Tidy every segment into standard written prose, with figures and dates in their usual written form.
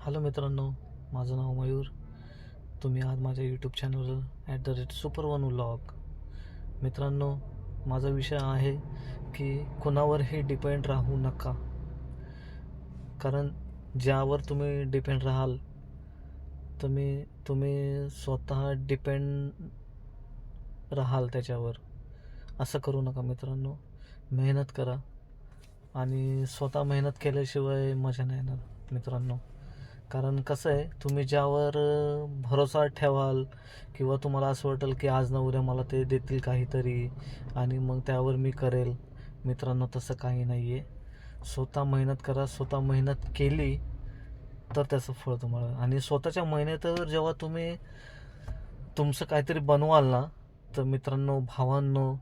Hello मित्रांनो, माझं नाव मयूर. तुम्ही आज माझ्या यूट्यूब चॅनल @super1 व्लॉग. मित्रांनो, माझा विषय आहे की कुणावरही डिपेंड राहू नका. कारण ज्यावर तुम्ही डिपेंड राहाल तुम्ही स्वतः डिपेंड राहाल त्याच्यावर. असं करू नका मित्रांनो. मेहनत करा आणि स्वतः मेहनत केल्याशिवाय मजा नाही येणार मित्रांनो. कारण कसं आहे, तुम्ही ज्यावर भरोसा ठेवाल किंवा तुम्हाला असं वाटेल की आज ना उद्या मला ते देतील काहीतरी आणि मग त्यावर मी करेल. मित्रांनो, तसं काही नाही आहे. स्वतः मेहनत करा. स्वतः मेहनत केली तर त्याचं फळ तुम्हाला. आणि स्वतःच्या मेहनतीवर जेव्हा तुम्ही तुमचं काहीतरी बनवाल ना, तर मित्रांनो, भावांनो,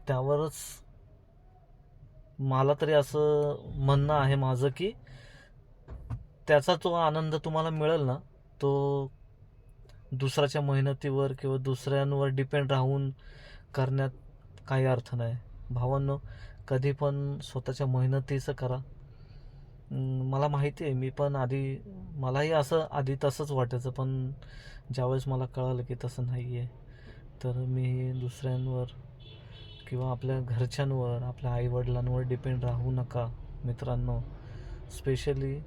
त्यावरच मला तरी असं म्हणणं आहे माझं की त्याचा जो आनंद तुम्हाला मिळेल ना, तो दुसऱ्याच्या मेहनतीवर किंवा दुसऱ्यांवर डिपेंड राहून करण्यात काही अर्थ नाही. भावांनो, कधी पण स्वतःच्या मेहनतीचं करा. मला माहिती आहे, मी पण मलाही असं आधी तसंच वाटायचं, पण ज्यावेळेस मला कळालं की तसं नाही आहे, तर मी दुसऱ्यांवर किंवा आपल्या घरच्यांवर, आपल्या आईवडिलांवर डिपेंड राहू नका मित्रांनो. स्पेशली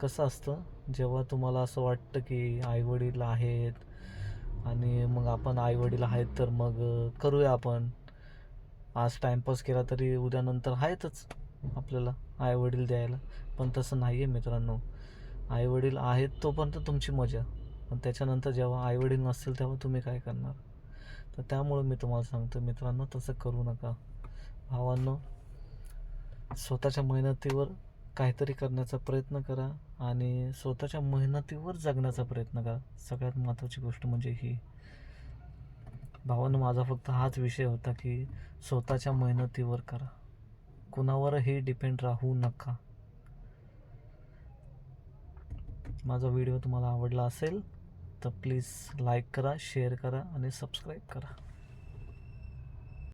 कसं असतं, जेव्हा तुम्हाला असं वाटतं की आईवडील आहेत आणि मग आपण आईवडील आहेत तर मग करूया आपण. आज टाईमपास केला तरी उद्यानंतर आहेतच आपल्याला आईवडील द्यायला. पण तसं नाही आहे मित्रांनो. आईवडील आहेत तोपर्यंत तुमची मजा, पण त्याच्यानंतर जेव्हा आईवडील नसतील तेव्हा तुम्ही काय करणार? तर त्यामुळे मी तुम्हाला सांगतो मित्रांनो, तसं करू नका. भावांनो, स्वतःच्या मेहनतीवर काहीतरी करण्याचा प्रयत्न करा आणि स्वतःच्या मेहनतीवर जगण्याचा प्रयत्न करा. सगळ्यात महत्त्वाची गोष्ट म्हणजे ही. भावांनो, माझा फक्त हाच विषय होता की स्वतःच्या मेहनतीवर करा, कुणावरही डिपेंड राहू नका. माझा व्हिडिओ तुम्हाला आवडला असेल तर प्लीज लाईक करा, शेअर करा आणि सबस्क्राईब करा.